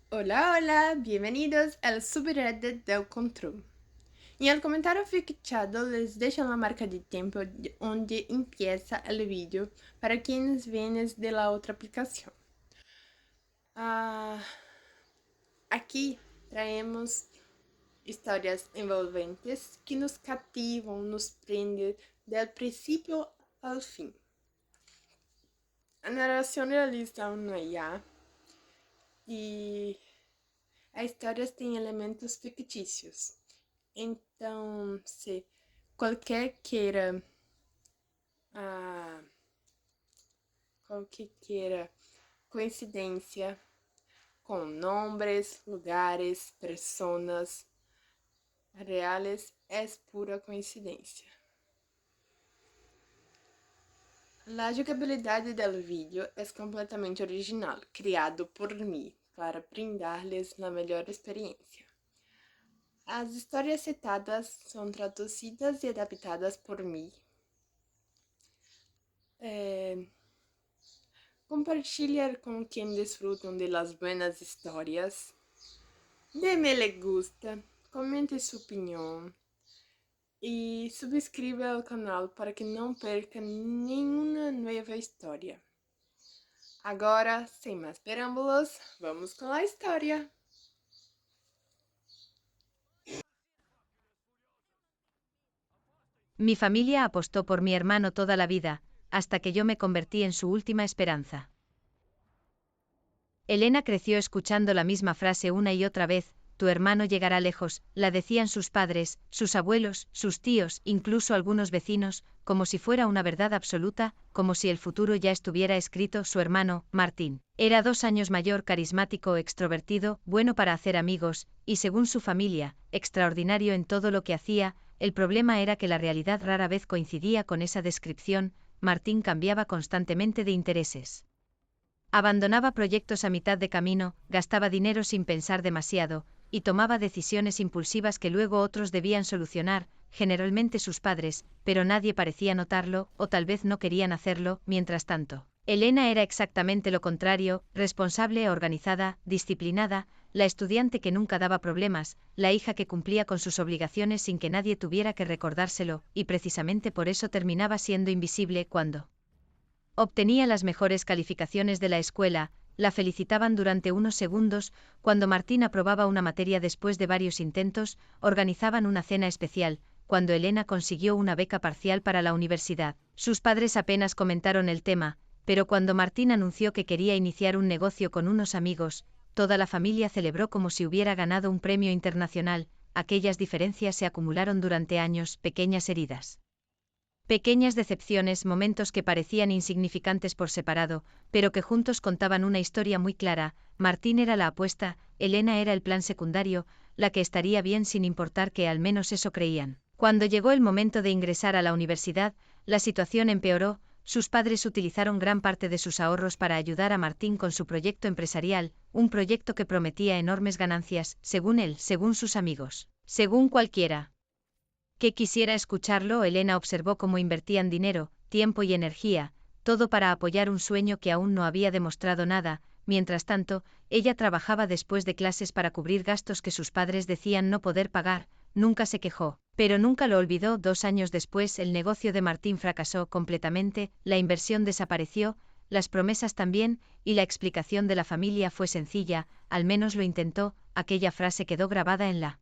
Hola, hola, bienvenidos al subreddit del control. En el comentario fixado les dejo la marca de tiempo donde empieza el vídeo para quienes ven desde la otra aplicación. Aquí traemos historias envolventes que nos cativam, nos prendem del principio al fin. A narração realista não há e a história tem elementos fictícios. Então, se qualquer queira, ah, qualquer queira coincidência com nomes, lugares, personas reales é pura coincidência. A jogabilidade do vídeo é completamente original, criado por mim para brindar-lhes a melhor experiência. As histórias citadas são traduzidas e adaptadas por mim. Compartilhar com quem desfrutam de las buenas histórias. Dê-me le gusta, comente sua opinião e subscreva ao canal para que não perca nenhuma nova história. Agora, sem mais preâmbulos, vamos com a história. Mi familia apostó por mi hermano toda la vida, hasta que yo me convertí en su última esperanza. Elena creció escuchando la misma frase una y otra vez: tu hermano llegará lejos, la decían sus padres, sus abuelos, sus tíos, incluso algunos vecinos, como si fuera una verdad absoluta, como si el futuro ya estuviera escrito. Su hermano, Martín, era 2 años mayor, carismático, extrovertido, bueno para hacer amigos, y según su familia, extraordinario en todo lo que hacía. El problema era que la realidad rara vez coincidía con esa descripción. Martín cambiaba constantemente de intereses. Abandonaba proyectos a mitad de camino, gastaba dinero sin pensar demasiado, y tomaba decisiones impulsivas que luego otros debían solucionar, generalmente sus padres, pero nadie parecía notarlo, o tal vez no querían hacerlo. Mientras tanto, Elena era exactamente lo contrario: responsable, organizada, disciplinada, la estudiante que nunca daba problemas, la hija que cumplía con sus obligaciones sin que nadie tuviera que recordárselo, y precisamente por eso terminaba siendo invisible. Cuando obtenía las mejores calificaciones de la escuela, la felicitaban durante unos segundos. Cuando Martín aprobaba una materia después de varios intentos, organizaban una cena especial. Cuando Elena consiguió una beca parcial para la universidad, sus padres apenas comentaron el tema, pero cuando Martín anunció que quería iniciar un negocio con unos amigos, toda la familia celebró como si hubiera ganado un premio internacional. Aquellas diferencias se acumularon durante años, pequeñas heridas, pequeñas decepciones, momentos que parecían insignificantes por separado, pero que juntos contaban una historia muy clara. Martín era la apuesta, Elena era el plan secundario, la que estaría bien sin importar que al menos eso creían. Cuando llegó el momento de ingresar a la universidad, la situación empeoró. Sus padres utilizaron gran parte de sus ahorros para ayudar a Martín con su proyecto empresarial, un proyecto que prometía enormes ganancias, según él, según sus amigos, según cualquiera que quisiera escucharlo. Elena observó cómo invertían dinero, tiempo y energía, todo para apoyar un sueño que aún no había demostrado nada. Mientras tanto, ella trabajaba después de clases para cubrir gastos que sus padres decían no poder pagar. Nunca se quejó, pero nunca lo olvidó. 2 años después, el negocio de Martín fracasó completamente, la inversión desapareció, las promesas también, y la explicación de la familia fue sencilla: al menos lo intentó. Aquella frase quedó grabada en la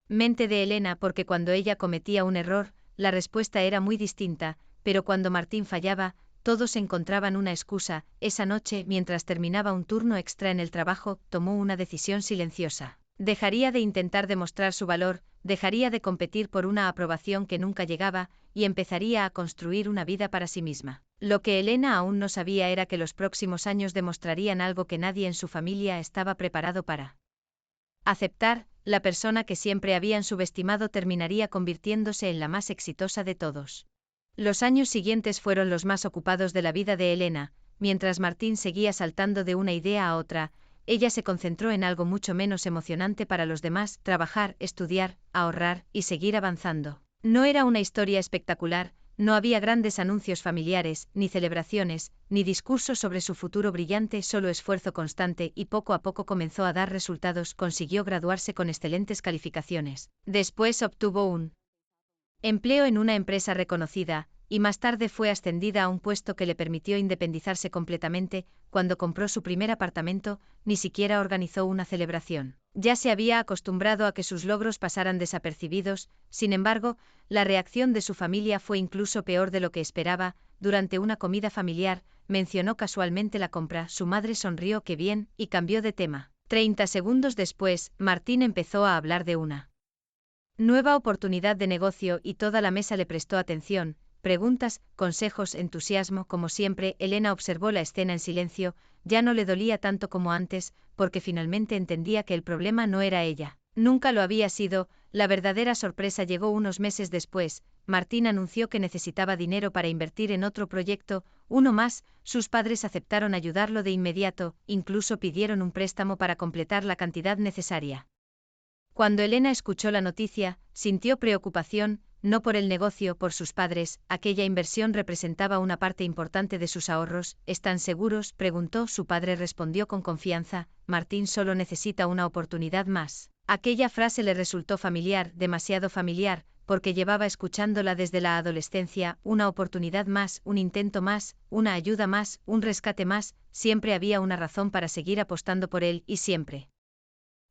mente de Elena porque cuando ella cometía un error, la respuesta era muy distinta, pero cuando Martín fallaba, todos encontraban una excusa. Esa noche, mientras terminaba un turno extra en el trabajo, tomó una decisión silenciosa. Dejaría de intentar demostrar su valor, dejaría de competir por una aprobación que nunca llegaba, y empezaría a construir una vida para sí misma. Lo que Elena aún no sabía era que los próximos años demostrarían algo que nadie en su familia estaba preparado para aceptar: la persona que siempre habían subestimado terminaría convirtiéndose en la más exitosa de todos. Los años siguientes fueron los más ocupados de la vida de Elena. Mientras Martín seguía saltando de una idea a otra, ella se concentró en algo mucho menos emocionante para los demás: trabajar, estudiar, ahorrar y seguir avanzando. No era una historia espectacular, no había grandes anuncios familiares, ni celebraciones, ni discursos sobre su futuro brillante, solo esfuerzo constante y poco a poco comenzó a dar resultados, consiguió graduarse con excelentes calificaciones. Después obtuvo un empleo en una empresa reconocida, y más tarde fue ascendida a un puesto que le permitió independizarse completamente. Cuando compró su primer apartamento, ni siquiera organizó una celebración. Ya se había acostumbrado a que sus logros pasaran desapercibidos. Sin embargo, la reacción de su familia fue incluso peor de lo que esperaba. Durante una comida familiar, mencionó casualmente la compra. Su madre sonrió «qué bien», y cambió de tema. 30 segundos después, Martín empezó a hablar de una nueva oportunidad de negocio y toda la mesa le prestó atención. Preguntas, consejos, entusiasmo. Como siempre, Elena observó la escena en silencio. Ya no le dolía tanto como antes, porque finalmente entendía que el problema no era ella. Nunca lo había sido. La verdadera sorpresa llegó unos meses después. Martín anunció que necesitaba dinero para invertir en otro proyecto, uno más. Sus padres aceptaron ayudarlo de inmediato, incluso pidieron un préstamo para completar la cantidad necesaria. Cuando Elena escuchó la noticia, sintió preocupación, no por el negocio, por sus padres. Aquella inversión representaba una parte importante de sus ahorros. ¿Están seguros?, preguntó. Su padre respondió con confianza: Martín solo necesita una oportunidad más. Aquella frase le resultó familiar, demasiado familiar, porque llevaba escuchándola desde la adolescencia. Una oportunidad más, un intento más, una ayuda más, un rescate más. Siempre había una razón para seguir apostando por él, y siempre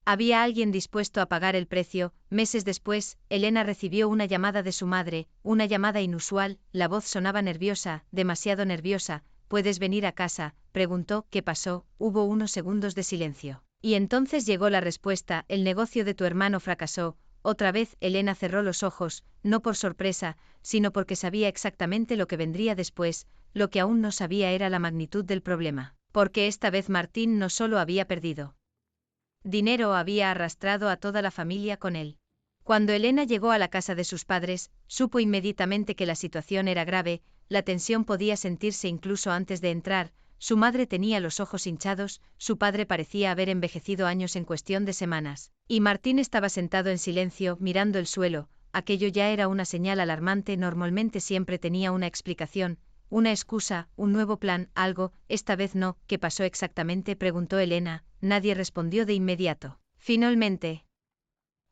había alguien dispuesto a pagar el precio. Meses después, Elena recibió una llamada de su madre, una llamada inusual. La voz sonaba nerviosa, demasiado nerviosa. ¿Puedes venir a casa?, preguntó. ¿Qué pasó? Hubo unos segundos de silencio. Y entonces llegó la respuesta: el negocio de tu hermano fracasó. Otra vez, Elena cerró los ojos, no por sorpresa, sino porque sabía exactamente lo que vendría después. Lo que aún no sabía era la magnitud del problema. Porque esta vez Martín no solo había perdido dinero, había arrastrado a toda la familia con él. Cuando Elena llegó a la casa de sus padres, supo inmediatamente que la situación era grave. La tensión podía sentirse incluso antes de entrar. Su madre tenía los ojos hinchados, su padre parecía haber envejecido años en cuestión de semanas. Y Martín estaba sentado en silencio, mirando el suelo. Aquello ya era una señal alarmante. Normalmente siempre tenía una explicación, una excusa, un nuevo plan, algo. Esta vez no. ¿Qué pasó exactamente?, preguntó Elena. Nadie respondió de inmediato. Finalmente,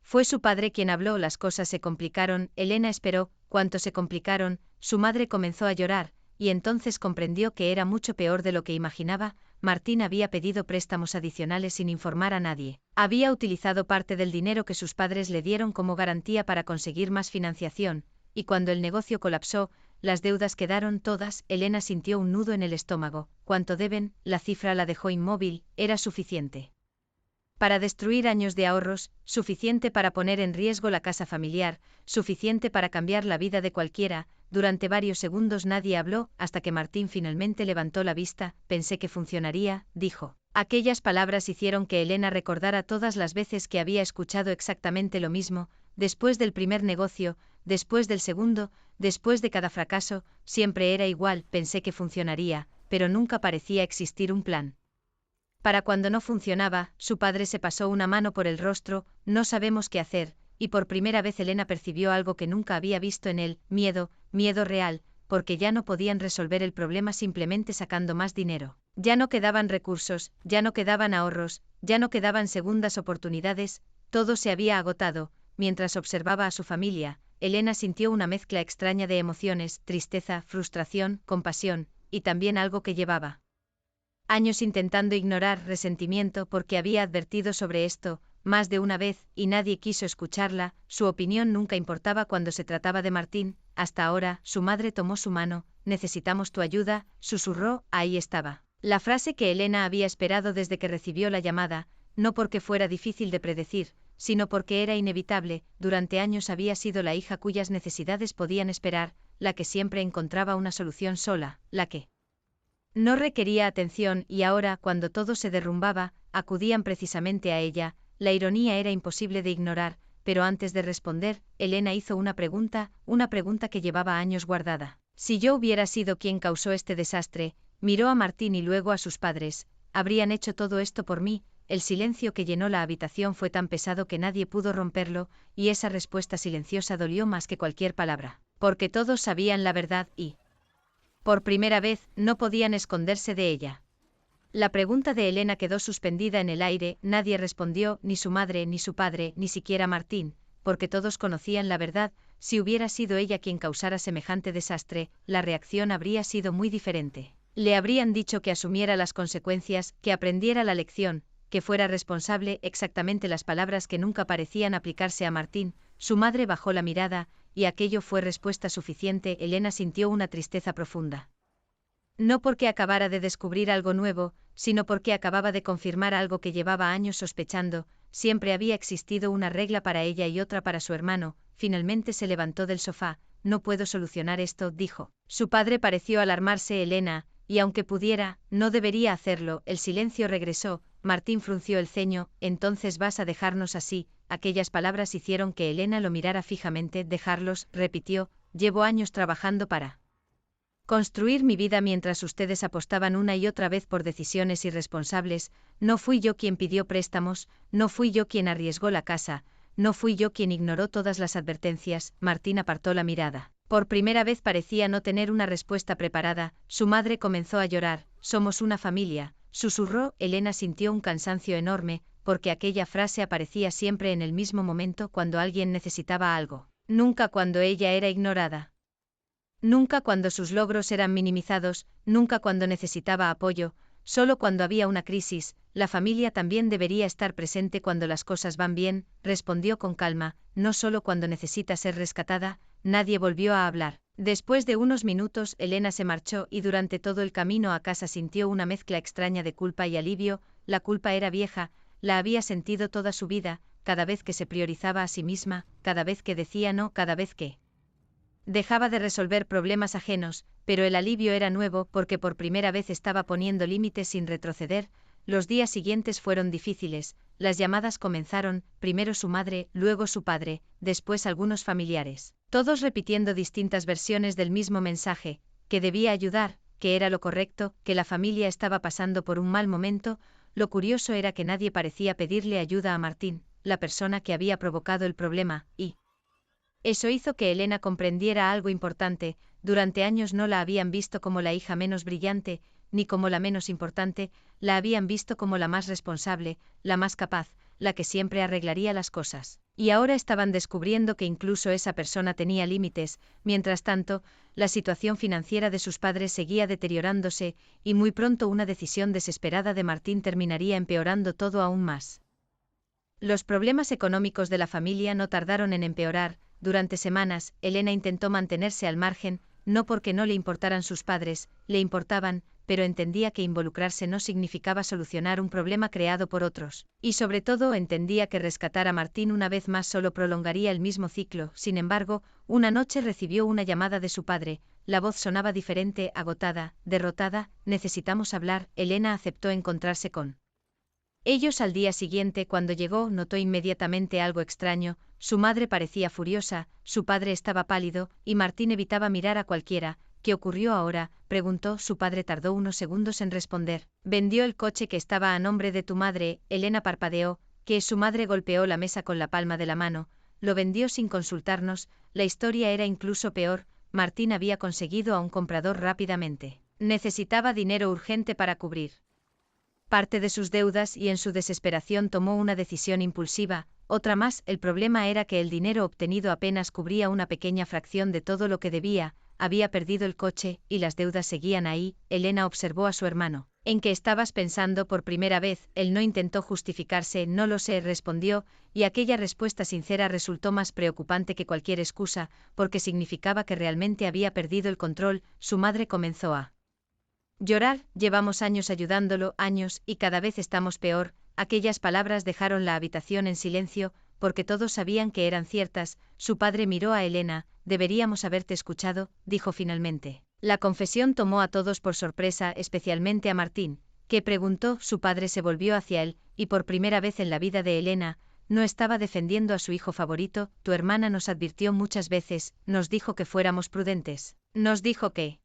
fue su padre quien habló. Las cosas se complicaron. Elena esperó. Cuánto se complicaron. Su madre comenzó a llorar, y entonces comprendió que era mucho peor de lo que imaginaba. Martín había pedido préstamos adicionales sin informar a nadie. Había utilizado parte del dinero que sus padres le dieron como garantía para conseguir más financiación, y cuando el negocio colapsó, las deudas quedaron todas. Elena sintió un nudo en el estómago. ¿Cuánto deben? La cifra la dejó inmóvil. Era suficiente para destruir años de ahorros, suficiente para poner en riesgo la casa familiar, suficiente para cambiar la vida de cualquiera. Durante varios segundos nadie habló, hasta que Martín finalmente levantó la vista. Pensé que funcionaría, dijo. Aquellas palabras hicieron que Elena recordara todas las veces que había escuchado exactamente lo mismo. Después del primer negocio, después del segundo, después de cada fracaso, siempre era igual. Pensé que funcionaría, pero nunca parecía existir un plan. Para cuando no funcionaba, su padre se pasó una mano por el rostro. No sabemos qué hacer. Y por primera vez Elena percibió algo que nunca había visto en él: miedo, miedo real, porque ya no podían resolver el problema simplemente sacando más dinero. Ya no quedaban recursos, ya no quedaban ahorros, ya no quedaban segundas oportunidades. Todo se había agotado. Mientras observaba a su familia, Elena sintió una mezcla extraña de emociones: tristeza, frustración, compasión, y también algo que llevaba años intentando ignorar: resentimiento, porque había advertido sobre esto más de una vez, y nadie quiso escucharla. Su opinión nunca importaba cuando se trataba de Martín. Hasta ahora. Su madre tomó su mano. Necesitamos tu ayuda, susurró. Ahí estaba la frase que Elena había esperado desde que recibió la llamada, no porque fuera difícil de predecir, sino porque era inevitable. Durante años había sido la hija cuyas necesidades podían esperar, la que siempre encontraba una solución sola, la que no requería atención, y ahora, cuando todo se derrumbaba, acudían precisamente a ella. La ironía era imposible de ignorar, pero antes de responder, Elena hizo una pregunta que llevaba años guardada. Si yo hubiera sido quien causó este desastre, miró a Martín y luego a sus padres, ¿habrían hecho todo esto por mí? El silencio que llenó la habitación fue tan pesado que nadie pudo romperlo, y esa respuesta silenciosa dolió más que cualquier palabra. porque todos sabían la verdad y, por primera vez, no podían esconderse de ella. La pregunta de Elena quedó suspendida en el aire, nadie respondió, ni su madre, ni su padre, ni siquiera Martín, porque todos conocían la verdad. Si hubiera sido ella quien causara semejante desastre, la reacción habría sido muy diferente. Le habrían dicho que asumiera las consecuencias, que aprendiera la lección, que fuera responsable, exactamente las palabras que nunca parecían aplicarse a Martín. Su madre bajó la mirada, y aquello fue respuesta suficiente. Elena sintió una tristeza profunda. No porque acabara de descubrir algo nuevo, sino porque acababa de confirmar algo que llevaba años sospechando. Siempre había existido una regla para ella y otra para su hermano. Finalmente se levantó del sofá. No puedo solucionar esto, dijo. Su padre pareció alarmarse. Elena, y aunque pudiera, no debería hacerlo. El silencio regresó. Martín frunció el ceño. Entonces vas a dejarnos así. Aquellas palabras hicieron que Elena lo mirara fijamente. Dejarlos, repitió. Llevo años trabajando para construir mi vida mientras ustedes apostaban una y otra vez por decisiones irresponsables. No fui yo quien pidió préstamos, no fui yo quien arriesgó la casa, no fui yo quien ignoró todas las advertencias. Martín apartó la mirada. Por primera vez parecía no tener una respuesta preparada. Su madre comenzó a llorar. Somos una familia, susurró. Elena sintió un cansancio enorme, porque aquella frase aparecía siempre en el mismo momento cuando alguien necesitaba algo. Nunca cuando ella era ignorada. Nunca cuando sus logros eran minimizados, nunca cuando necesitaba apoyo, solo cuando había una crisis. La familia también debería estar presente cuando las cosas van bien, respondió con calma, no solo cuando necesita ser rescatada. Nadie volvió a hablar. Después de unos minutos, Elena se marchó y durante todo el camino a casa sintió una mezcla extraña de culpa y alivio. La culpa era vieja, la había sentido toda su vida, cada vez que se priorizaba a sí misma, cada vez que decía no, cada vez que dejaba de resolver problemas ajenos, pero el alivio era nuevo porque por primera vez estaba poniendo límites sin retroceder. Los días siguientes fueron difíciles, las llamadas comenzaron, primero su madre, luego su padre, después algunos familiares, todos repitiendo distintas versiones del mismo mensaje, que debía ayudar, que era lo correcto, que la familia estaba pasando por un mal momento. Lo curioso era que nadie parecía pedirle ayuda a Martín, la persona que había provocado el problema, y eso hizo que Elena comprendiera algo importante. Durante años no la habían visto como la hija menos brillante, ni como la menos importante, la habían visto como la más responsable, la más capaz, la que siempre arreglaría las cosas. Y ahora estaban descubriendo que incluso esa persona tenía límites. Mientras tanto, la situación financiera de sus padres seguía deteriorándose, y muy pronto una decisión desesperada de Martín terminaría empeorando todo aún más. Los problemas económicos de la familia no tardaron en empeorar. Durante semanas, Elena intentó mantenerse al margen, no porque no le importaran sus padres, le importaban, pero entendía que involucrarse no significaba solucionar un problema creado por otros, y sobre todo entendía que rescatar a Martín una vez más solo prolongaría el mismo ciclo. Sin embargo, una noche recibió una llamada de su padre. La voz sonaba diferente, agotada, derrotada. Necesitamos hablar. Elena aceptó encontrarse con ellos al día siguiente. Cuando llegó, notó inmediatamente algo extraño. Su madre parecía furiosa, su padre estaba pálido, y Martín evitaba mirar a cualquiera. ¿Qué ocurrió ahora?, preguntó. Su padre tardó unos segundos en responder. Vendió el coche que estaba a nombre de tu madre. Elena parpadeó, que su madre golpeó la mesa con la palma de la mano. Lo vendió sin consultarnos. La historia era incluso peor. Martín había conseguido a un comprador rápidamente. Necesitaba dinero urgente para cubrir parte de sus deudas y en su desesperación tomó una decisión impulsiva. Otra más. El problema era que el dinero obtenido apenas cubría una pequeña fracción de todo lo que debía. Había perdido el coche, y las deudas seguían ahí. Elena observó a su hermano. ¿En qué estabas pensando por primera vez? Él no intentó justificarse. No lo sé, respondió, y aquella respuesta sincera resultó más preocupante que cualquier excusa, porque significaba que realmente había perdido el control. Su madre comenzó a llorar. Llevamos años ayudándolo, años, y cada vez estamos peor. Aquellas palabras dejaron la habitación en silencio, porque todos sabían que eran ciertas. Su padre miró a Elena. Deberíamos haberte escuchado, dijo finalmente. La confesión tomó a todos por sorpresa, especialmente a Martín, que preguntó. Su padre se volvió hacia él, y por primera vez en la vida de Elena, no estaba defendiendo a su hijo favorito. Tu hermana nos advirtió muchas veces, nos dijo que fuéramos prudentes. Nos dijo que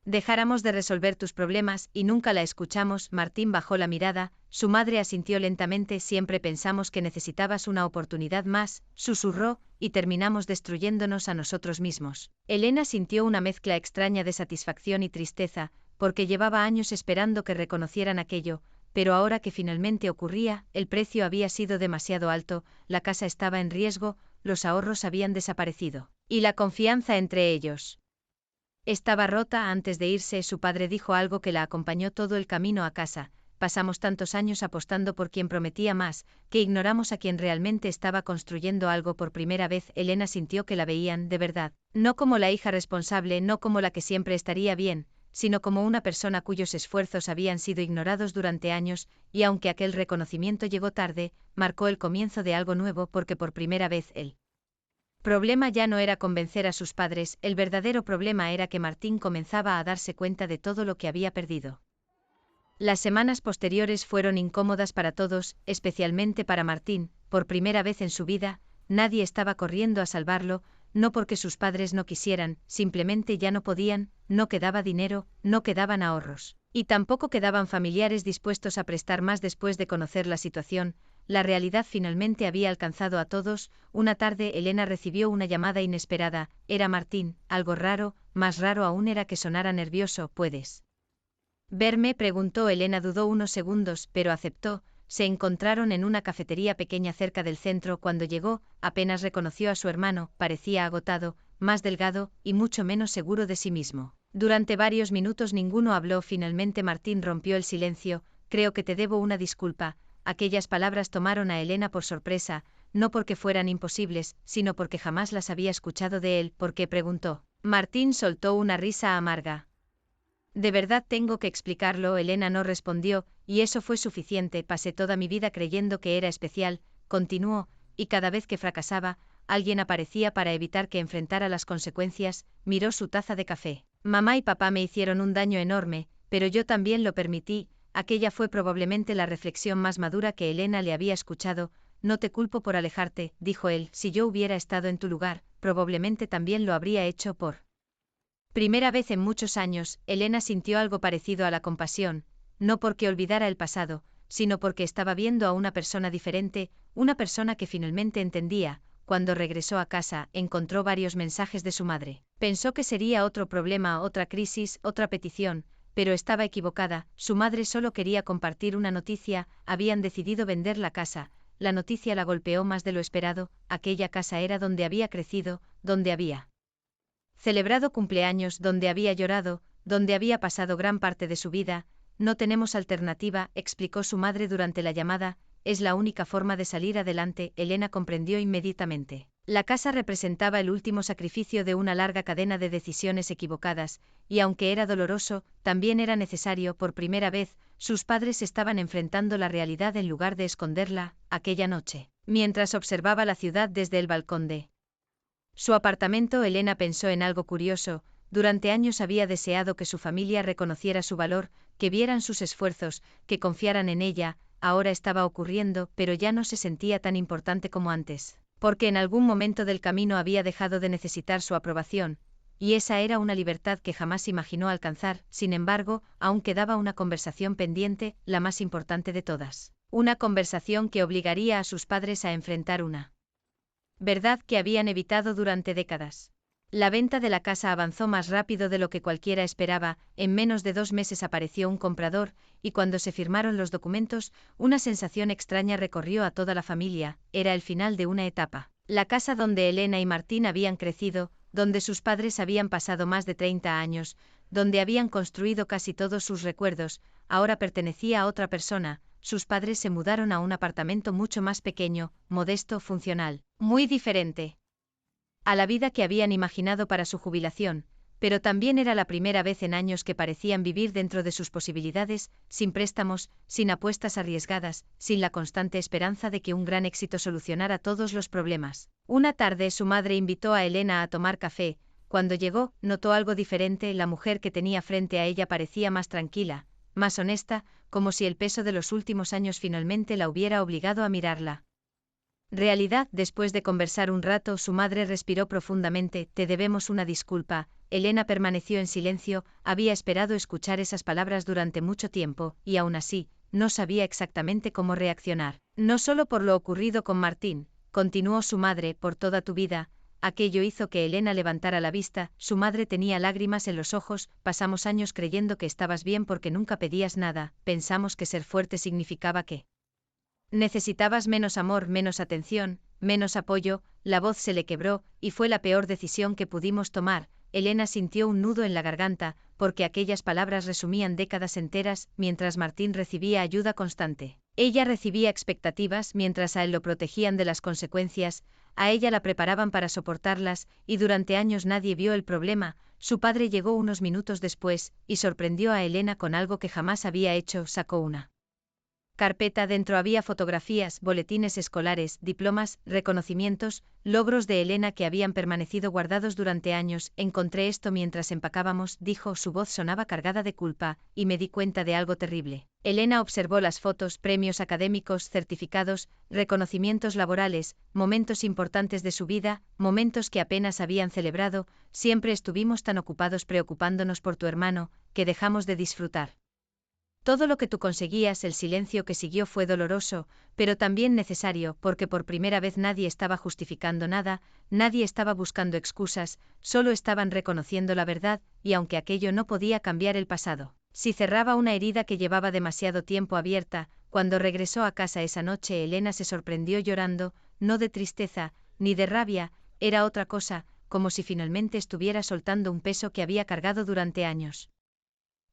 dejáramos de resolver tus problemas y nunca la escuchamos. Martín bajó la mirada, su madre asintió lentamente. Siempre pensamos que necesitabas una oportunidad más, susurró, y terminamos destruyéndonos a nosotros mismos. Elena sintió una mezcla extraña de satisfacción y tristeza, porque llevaba años esperando que reconocieran aquello, pero ahora que finalmente ocurría, el precio había sido demasiado alto, la casa estaba en riesgo, los ahorros habían desaparecido. Y la confianza entre ellos estaba rota. Antes de irse, su padre dijo algo que la acompañó todo el camino a casa. Pasamos tantos años apostando por quien prometía más, que ignoramos a quien realmente estaba construyendo algo por primera vez. Elena sintió que la veían, de verdad, no como la hija responsable, no como la que siempre estaría bien, sino como una persona cuyos esfuerzos habían sido ignorados durante años, y aunque aquel reconocimiento llegó tarde, marcó el comienzo de algo nuevo porque por primera vez el problema ya no era convencer a sus padres, el verdadero problema era que Martín comenzaba a darse cuenta de todo lo que había perdido. Las semanas posteriores fueron incómodas para todos, especialmente para Martín. Por primera vez en su vida, nadie estaba corriendo a salvarlo, no porque sus padres no quisieran, simplemente ya no podían, no quedaba dinero, no quedaban ahorros. Y tampoco quedaban familiares dispuestos a prestar más después de conocer la situación. La realidad finalmente había alcanzado a todos. Una tarde Elena recibió una llamada inesperada. Era Martín. Algo raro, más raro aún era que sonara nervioso. ¿Puedes verme?, preguntó. Elena dudó unos segundos, pero aceptó. Se encontraron en una cafetería pequeña cerca del centro. Cuando llegó, apenas reconoció a su hermano. Parecía agotado, más delgado, y mucho menos seguro de sí mismo. Durante varios minutos ninguno habló. Finalmente Martín rompió el silencio. Creo que te debo una disculpa. Aquellas palabras tomaron a Elena por sorpresa, no porque fueran imposibles, sino porque jamás las había escuchado de él. ¿Por qué?, preguntó. Martín soltó una risa amarga. ¿De verdad tengo que explicarlo? Elena no respondió, y eso fue suficiente. Pasé toda mi vida creyendo que era especial, continuó, y cada vez que fracasaba, alguien aparecía para evitar que enfrentara las consecuencias. Miró su taza de café. Mamá y papá me hicieron un daño enorme, pero yo también lo permití. Aquella fue probablemente la reflexión más madura que Elena le había escuchado. No te culpo por alejarte, dijo él. Si yo hubiera estado en tu lugar, probablemente también lo habría hecho. Por primera vez en muchos años, Elena sintió algo parecido a la compasión, no porque olvidara el pasado, sino porque estaba viendo a una persona diferente, una persona que finalmente entendía. Cuando regresó a casa, encontró varios mensajes de su madre. Pensó que sería otro problema, otra crisis, otra petición, pero estaba equivocada. Su madre solo quería compartir una noticia. Habían decidido vender la casa. La noticia la golpeó más de lo esperado. Aquella casa era donde había crecido, donde había celebrado cumpleaños, donde había llorado, donde había pasado gran parte de su vida. No tenemos alternativa, explicó su madre durante la llamada, es la única forma de salir adelante. Elena comprendió inmediatamente. La casa representaba el último sacrificio de una larga cadena de decisiones equivocadas, y aunque era doloroso, también era necesario. Por primera vez, sus padres estaban enfrentando la realidad en lugar de esconderla. Aquella noche, mientras observaba la ciudad desde el balcón de su apartamento, Elena pensó en algo curioso. Durante años había deseado que su familia reconociera su valor, que vieran sus esfuerzos, que confiaran en ella. Ahora estaba ocurriendo, pero ya no se sentía tan importante como antes, porque en algún momento del camino había dejado de necesitar su aprobación, y esa era una libertad que jamás imaginó alcanzar. Sin embargo, aún quedaba una conversación pendiente, la más importante de todas. Una conversación que obligaría a sus padres a enfrentar una verdad que habían evitado durante décadas. La venta de la casa avanzó más rápido de lo que cualquiera esperaba. En menos de 2 meses apareció un comprador, y cuando se firmaron los documentos, una sensación extraña recorrió a toda la familia. Era el final de una etapa. La casa donde Elena y Martín habían crecido, donde sus padres habían pasado más de 30 años, donde habían construido casi todos sus recuerdos, ahora pertenecía a otra persona. Sus padres se mudaron a un apartamento mucho más pequeño, modesto, funcional, muy diferente a la vida que habían imaginado para su jubilación, pero también era la primera vez en años que parecían vivir dentro de sus posibilidades, sin préstamos, sin apuestas arriesgadas, sin la constante esperanza de que un gran éxito solucionara todos los problemas. Una tarde su madre invitó a Elena a tomar café. Cuando llegó, notó algo diferente. La mujer que tenía frente a ella parecía más tranquila, más honesta, como si el peso de los últimos años finalmente la hubiera obligado a mirarla Realidad, después de conversar un rato, su madre respiró profundamente. Te debemos una disculpa. Elena permaneció en silencio, había esperado escuchar esas palabras durante mucho tiempo, y aún así, no sabía exactamente cómo reaccionar. No solo por lo ocurrido con Martín, continuó su madre, por toda tu vida. Aquello hizo que Elena levantara la vista, su madre tenía lágrimas en los ojos. Pasamos años creyendo que estabas bien porque nunca pedías nada, pensamos que ser fuerte significaba que necesitabas menos amor, menos atención, menos apoyo. La voz se le quebró, y fue la peor decisión que pudimos tomar. Elena sintió un nudo en la garganta, porque aquellas palabras resumían décadas enteras, mientras Martín recibía ayuda constante. Ella recibía expectativas mientras a él lo protegían de las consecuencias, a ella la preparaban para soportarlas, y durante años nadie vio el problema. Su padre llegó unos minutos después, y sorprendió a Elena con algo que jamás había hecho. Sacó una carpeta. Dentro había fotografías, boletines escolares, diplomas, reconocimientos, logros de Elena que habían permanecido guardados durante años. Encontré esto mientras empacábamos, dijo, su voz sonaba cargada de culpa, y me di cuenta de algo terrible. Elena observó las fotos, premios académicos, certificados, reconocimientos laborales, momentos importantes de su vida, momentos que apenas habían celebrado. Siempre estuvimos tan ocupados preocupándonos por tu hermano, que dejamos de disfrutar todo lo que tú conseguías. El silencio que siguió fue doloroso, pero también necesario, porque por primera vez nadie estaba justificando nada, nadie estaba buscando excusas, solo estaban reconociendo la verdad, y aunque aquello no podía cambiar el pasado, sí cerraba una herida que llevaba demasiado tiempo abierta. Cuando regresó a casa esa noche, Elena se sorprendió llorando, no de tristeza, ni de rabia, era otra cosa, como si finalmente estuviera soltando un peso que había cargado durante años.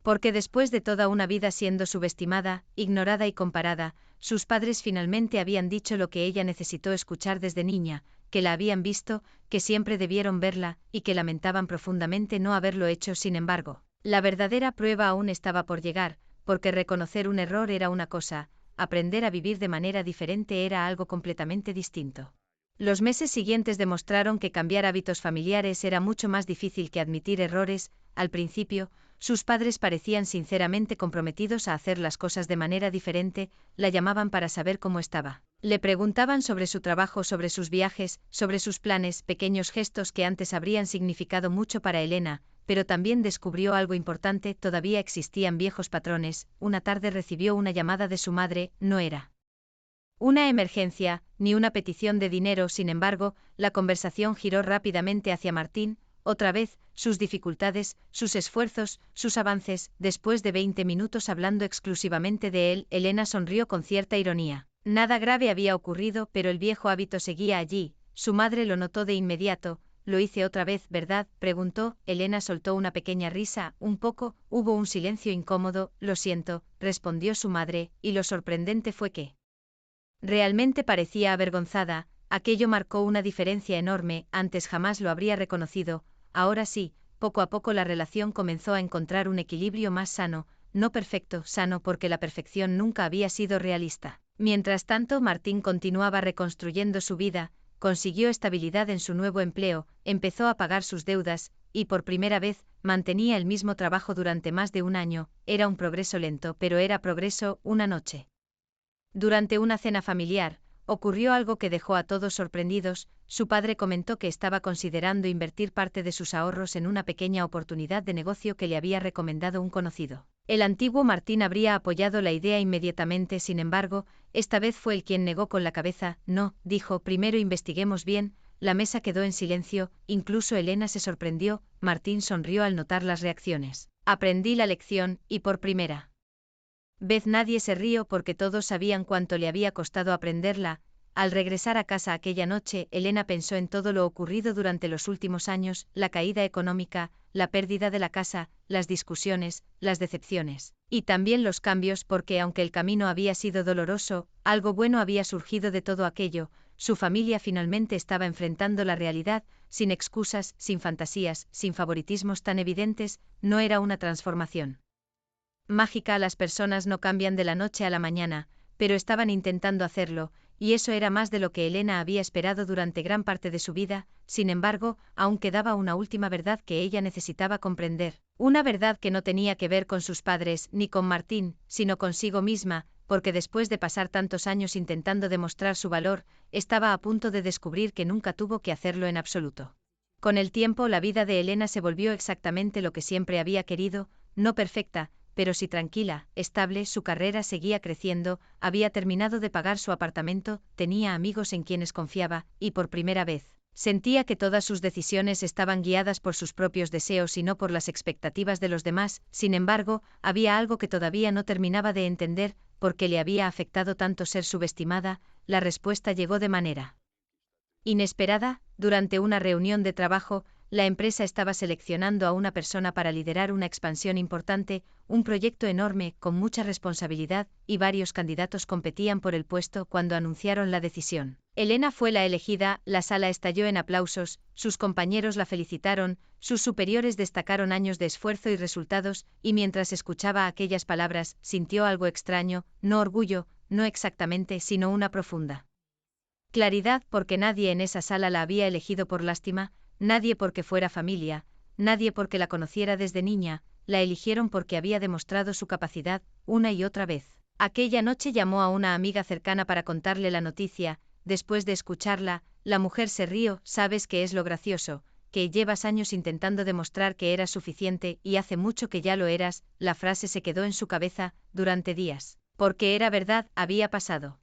Porque después de toda una vida siendo subestimada, ignorada y comparada, sus padres finalmente habían dicho lo que ella necesitó escuchar desde niña, que la habían visto, que siempre debieron verla, y que lamentaban profundamente no haberlo hecho. Sin embargo, la verdadera prueba aún estaba por llegar, porque reconocer un error era una cosa, aprender a vivir de manera diferente era algo completamente distinto. Los meses siguientes demostraron que cambiar hábitos familiares era mucho más difícil que admitir errores. Al principio, sus padres parecían sinceramente comprometidos a hacer las cosas de manera diferente, la llamaban para saber cómo estaba. Le preguntaban sobre su trabajo, sobre sus viajes, sobre sus planes, pequeños gestos que antes habrían significado mucho para Elena, pero también descubrió algo importante, todavía existían viejos patrones. Una tarde recibió una llamada de su madre, no era una emergencia, ni una petición de dinero. Sin embargo, la conversación giró rápidamente hacia Martín, otra vez, sus dificultades, sus esfuerzos, sus avances. Después de 20 minutos hablando exclusivamente de él, Elena sonrió con cierta ironía. Nada grave había ocurrido, pero el viejo hábito seguía allí. Su madre lo notó de inmediato. Lo hice otra vez, ¿verdad?, preguntó. Elena soltó una pequeña risa, un poco. Hubo un silencio incómodo. Lo siento, respondió su madre, y lo sorprendente fue que realmente parecía avergonzada. Aquello marcó una diferencia enorme, antes jamás lo habría reconocido, ahora sí. Poco a poco la relación comenzó a encontrar un equilibrio más sano, no perfecto, sano porque la perfección nunca había sido realista. Mientras tanto, Martín continuaba reconstruyendo su vida, consiguió estabilidad en su nuevo empleo, empezó a pagar sus deudas, y por primera vez, mantenía el mismo trabajo durante más de un año. Era un progreso lento, pero era progreso. Una noche, durante una cena familiar, ocurrió algo que dejó a todos sorprendidos. Su padre comentó que estaba considerando invertir parte de sus ahorros en una pequeña oportunidad de negocio que le había recomendado un conocido. El antiguo Martín habría apoyado la idea inmediatamente, sin embargo, esta vez fue él quien negó con la cabeza. No, dijo, primero investiguemos bien. La mesa quedó en silencio, incluso Elena se sorprendió. Martín sonrió al notar las reacciones. Aprendí la lección, y por primera vez nadie se rió porque todos sabían cuánto le había costado aprenderla. Al regresar a casa aquella noche, Elena pensó en todo lo ocurrido durante los últimos años, la caída económica, la pérdida de la casa, las discusiones, las decepciones, y también los cambios, porque aunque el camino había sido doloroso, algo bueno había surgido de todo aquello. Su familia finalmente estaba enfrentando la realidad, sin excusas, sin fantasías, sin favoritismos tan evidentes. No era una transformación mágica. Las personas no cambian de la noche a la mañana, pero estaban intentando hacerlo, y eso era más de lo que Elena había esperado durante gran parte de su vida. Sin embargo, aún quedaba una última verdad que ella necesitaba comprender, una verdad que no tenía que ver con sus padres ni con Martín, sino consigo misma, porque después de pasar tantos años intentando demostrar su valor, estaba a punto de descubrir que nunca tuvo que hacerlo en absoluto. Con el tiempo la vida de Elena se volvió exactamente lo que siempre había querido, no perfecta, pero sí tranquila, estable, su carrera seguía creciendo, había terminado de pagar su apartamento, tenía amigos en quienes confiaba, y por primera vez, sentía que todas sus decisiones estaban guiadas por sus propios deseos y no por las expectativas de los demás. Sin embargo, había algo que todavía no terminaba de entender, ¿por qué le había afectado tanto ser subestimada? La respuesta llegó de manera inesperada. Durante una reunión de trabajo, la empresa estaba seleccionando a una persona para liderar una expansión importante, un proyecto enorme, con mucha responsabilidad, y varios candidatos competían por el puesto. Cuando anunciaron la decisión, Elena fue la elegida, la sala estalló en aplausos, sus compañeros la felicitaron, sus superiores destacaron años de esfuerzo y resultados, y mientras escuchaba aquellas palabras, sintió algo extraño, no orgullo, no exactamente, sino una profunda claridad, porque nadie en esa sala la había elegido por lástima, nadie porque fuera familia, nadie porque la conociera desde niña, la eligieron porque había demostrado su capacidad, una y otra vez. Aquella noche llamó a una amiga cercana para contarle la noticia. Después de escucharla, la mujer se rió. ¿Sabes qué es lo gracioso? Que llevas años intentando demostrar que eras suficiente, y hace mucho que ya lo eras. La frase se quedó en su cabeza durante días, porque era verdad, había pasado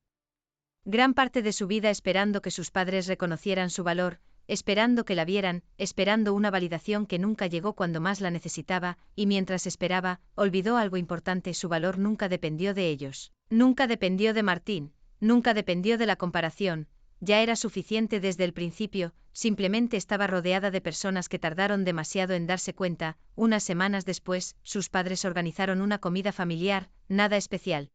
gran parte de su vida esperando que sus padres reconocieran su valor, esperando que la vieran, esperando una validación que nunca llegó cuando más la necesitaba, y mientras esperaba, olvidó algo importante: su valor nunca dependió de ellos. Nunca dependió de Martín, nunca dependió de la comparación, ya era suficiente desde el principio, simplemente estaba rodeada de personas que tardaron demasiado en darse cuenta. Unas semanas después, sus padres organizaron una comida familiar, nada especial.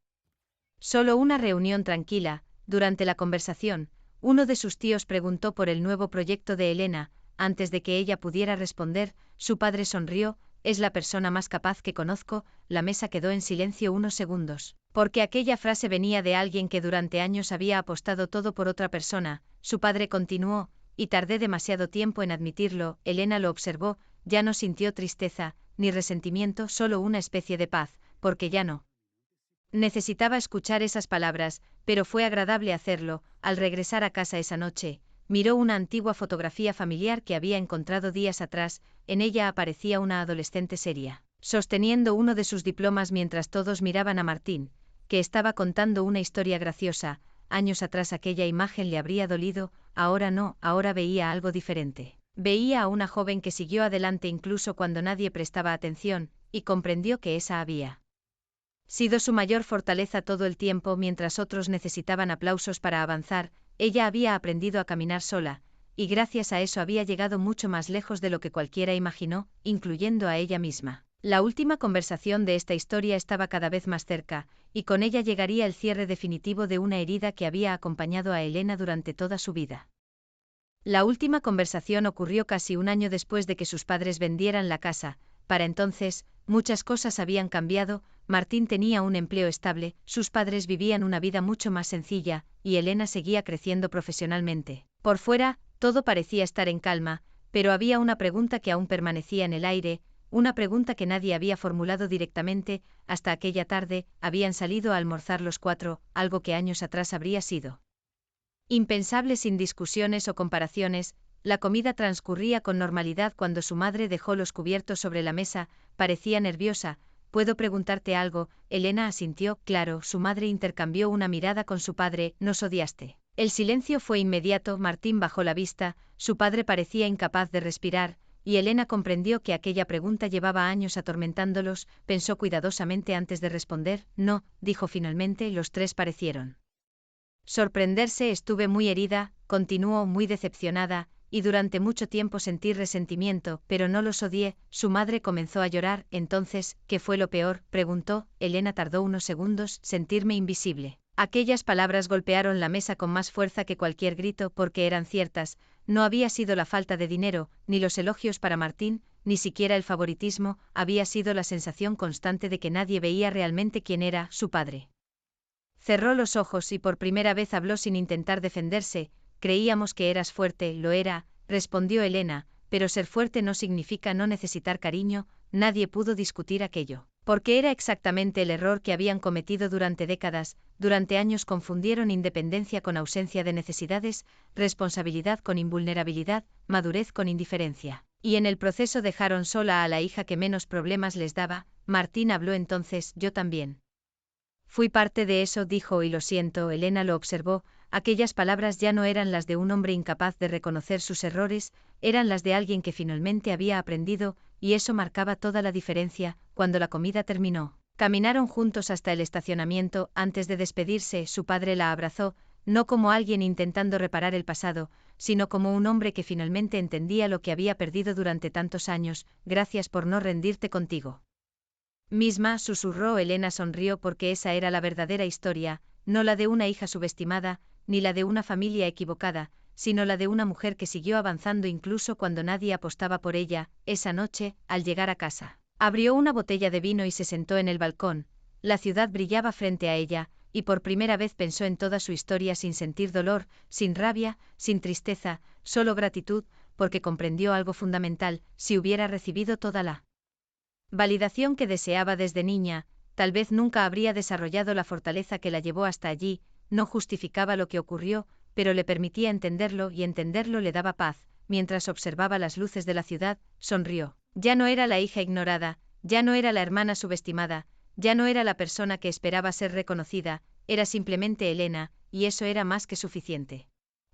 Solo una reunión tranquila. Durante la conversación, uno de sus tíos preguntó por el nuevo proyecto de Elena. Antes de que ella pudiera responder, su padre sonrió: es la persona más capaz que conozco. La mesa quedó en silencio unos segundos, porque aquella frase venía de alguien que durante años había apostado todo por otra persona. Su padre continuó: y tardé demasiado tiempo en admitirlo. Elena lo observó, ya no sintió tristeza, ni resentimiento, solo una especie de paz, porque ya no necesitaba escuchar esas palabras, pero fue agradable hacerlo. Al regresar a casa esa noche, miró una antigua fotografía familiar que había encontrado días atrás. En ella aparecía una adolescente seria, sosteniendo uno de sus diplomas mientras todos miraban a Martín, que estaba contando una historia graciosa. Años atrás aquella imagen le habría dolido, ahora no, ahora veía algo diferente. Veía a una joven que siguió adelante incluso cuando nadie prestaba atención, y comprendió que esa había sido su mayor fortaleza todo el tiempo. Mientras otros necesitaban aplausos para avanzar, ella había aprendido a caminar sola, y gracias a eso había llegado mucho más lejos de lo que cualquiera imaginó, incluyendo a ella misma. La última conversación de esta historia estaba cada vez más cerca, y con ella llegaría el cierre definitivo de una herida que había acompañado a Elena durante toda su vida. La última conversación ocurrió casi un año después de que sus padres vendieran la casa. Para entonces, muchas cosas habían cambiado. Martín tenía un empleo estable, sus padres vivían una vida mucho más sencilla, y Elena seguía creciendo profesionalmente. Por fuera, todo parecía estar en calma, pero había una pregunta que aún permanecía en el aire, una pregunta que nadie había formulado directamente. Hasta aquella tarde, habían salido a almorzar los cuatro, algo que años atrás habría sido impensable. Sin discusiones o comparaciones, la comida transcurría con normalidad. Cuando su madre dejó los cubiertos sobre la mesa, parecía nerviosa. ¿Puedo preguntarte algo? Elena asintió. Claro. Su madre intercambió una mirada con su padre. ¿Nos odiaste? El silencio fue inmediato. Martín bajó la vista, su padre parecía incapaz de respirar, y Elena comprendió que aquella pregunta llevaba años atormentándolos. Pensó cuidadosamente antes de responder. No, dijo finalmente. Los tres parecieron sorprenderse. Estuve muy herida, continuó, muy decepcionada, y durante mucho tiempo sentí resentimiento, pero no los odié. Su madre comenzó a llorar. Entonces, ¿qué fue lo peor?, preguntó. Elena tardó unos segundos. Sentirme invisible. Aquellas palabras golpearon la mesa con más fuerza que cualquier grito, porque eran ciertas. No había sido la falta de dinero, ni los elogios para Martín, ni siquiera el favoritismo, había sido la sensación constante de que nadie veía realmente quién era su padre. Cerró los ojos y por primera vez habló sin intentar defenderse. Creíamos que eras fuerte, lo era, respondió Elena, pero ser fuerte no significa no necesitar cariño. Nadie pudo discutir aquello. Porque era exactamente el error que habían cometido durante décadas. Durante años confundieron independencia con ausencia de necesidades, responsabilidad con invulnerabilidad, madurez con indiferencia. Y en el proceso dejaron sola a la hija que menos problemas les daba. Martín habló entonces. Yo también. Fui parte de eso, dijo, y lo siento. Elena lo observó. Aquellas palabras ya no eran las de un hombre incapaz de reconocer sus errores, eran las de alguien que finalmente había aprendido, y eso marcaba toda la diferencia. Cuando la comida terminó, caminaron juntos hasta el estacionamiento. Antes de despedirse, su padre la abrazó, no como alguien intentando reparar el pasado, sino como un hombre que finalmente entendía lo que había perdido durante tantos años. Gracias por no rendirte contigo misma, susurró. Elena sonrió porque esa era la verdadera historia, no la de una hija subestimada, ni la de una familia equivocada, sino la de una mujer que siguió avanzando incluso cuando nadie apostaba por ella. Esa noche, al llegar a casa, abrió una botella de vino y se sentó en el balcón. La ciudad brillaba frente a ella, y por primera vez pensó en toda su historia sin sentir dolor, sin rabia, sin tristeza, solo gratitud, porque comprendió algo fundamental: si hubiera recibido toda la validación que deseaba desde niña, tal vez nunca habría desarrollado la fortaleza que la llevó hasta allí. No justificaba lo que ocurrió, pero le permitía entenderlo, y entenderlo le daba paz. Mientras observaba las luces de la ciudad, sonrió. Ya no era la hija ignorada, ya no era la hermana subestimada, ya no era la persona que esperaba ser reconocida, era simplemente Elena, y eso era más que suficiente.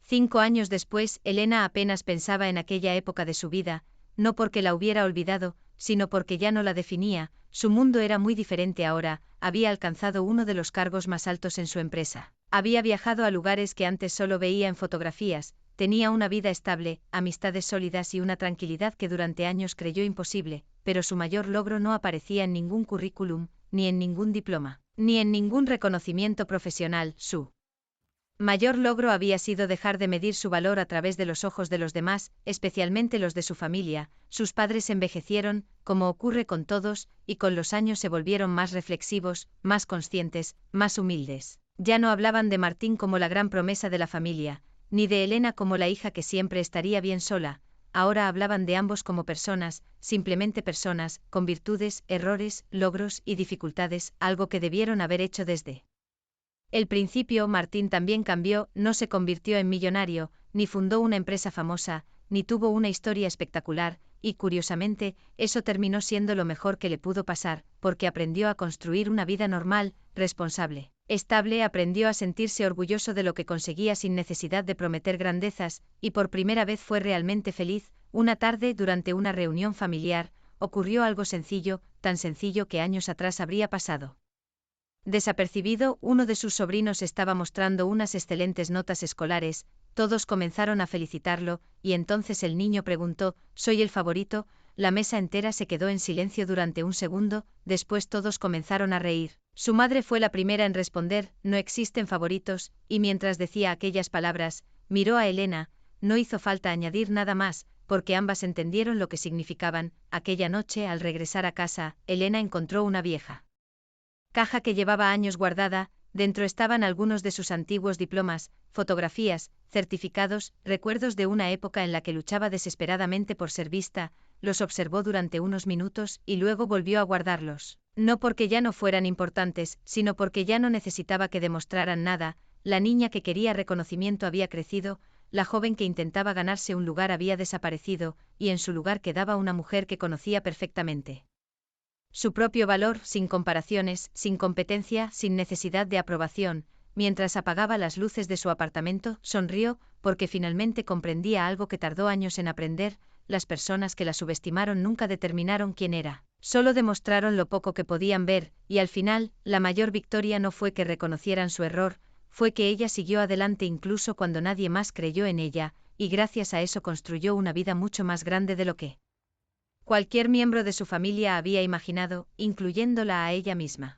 5 años después, Elena apenas pensaba en aquella época de su vida, no porque la hubiera olvidado, sino porque ya no la definía. Su mundo era muy diferente ahora. Había alcanzado uno de los cargos más altos en su empresa. Había viajado a lugares que antes solo veía en fotografías. Tenía una vida estable, amistades sólidas y una tranquilidad que durante años creyó imposible, pero su mayor logro no aparecía en ningún currículum, ni en ningún diploma, ni en ningún reconocimiento profesional. Su mayor logro había sido dejar de medir su valor a través de los ojos de los demás, especialmente los de su familia. Sus padres envejecieron, como ocurre con todos, y con los años se volvieron más reflexivos, más conscientes, más humildes. Ya no hablaban de Martín como la gran promesa de la familia, ni de Elena como la hija que siempre estaría bien sola. Ahora hablaban de ambos como personas, simplemente personas, con virtudes, errores, logros y dificultades, algo que debieron haber hecho desde el principio. Martín también cambió, no se convirtió en millonario, ni fundó una empresa famosa, ni tuvo una historia espectacular, y curiosamente, eso terminó siendo lo mejor que le pudo pasar, porque aprendió a construir una vida normal, responsable, estable, aprendió a sentirse orgulloso de lo que conseguía sin necesidad de prometer grandezas, y por primera vez fue realmente feliz. Una tarde, durante una reunión familiar, ocurrió algo sencillo, tan sencillo que años atrás habría pasado desapercibido. Uno de sus sobrinos estaba mostrando unas excelentes notas escolares. Todos comenzaron a felicitarlo, y entonces el niño preguntó: ¿Soy el favorito? La mesa entera se quedó en silencio durante un segundo, después todos comenzaron a reír. Su madre fue la primera en responder: no existen favoritos, y mientras decía aquellas palabras, miró a Elena. No hizo falta añadir nada más, porque ambas entendieron lo que significaban. Aquella noche, al regresar a casa, Elena encontró una vieja caja que llevaba años guardada. Dentro estaban algunos de sus antiguos diplomas, fotografías, certificados, recuerdos de una época en la que luchaba desesperadamente por ser vista. Los observó durante unos minutos y luego volvió a guardarlos. No porque ya no fueran importantes, sino porque ya no necesitaba que demostraran nada. La niña que quería reconocimiento había crecido, la joven que intentaba ganarse un lugar había desaparecido, y en su lugar quedaba una mujer que conocía perfectamente su propio valor, sin comparaciones, sin competencia, sin necesidad de aprobación. Mientras apagaba las luces de su apartamento, sonrió, porque finalmente comprendía algo que tardó años en aprender: las personas que la subestimaron nunca determinaron quién era, solo demostraron lo poco que podían ver, y al final, la mayor victoria no fue que reconocieran su error, fue que ella siguió adelante incluso cuando nadie más creyó en ella, y gracias a eso construyó una vida mucho más grande de lo que cualquier miembro de su familia había imaginado, incluyéndola a ella misma.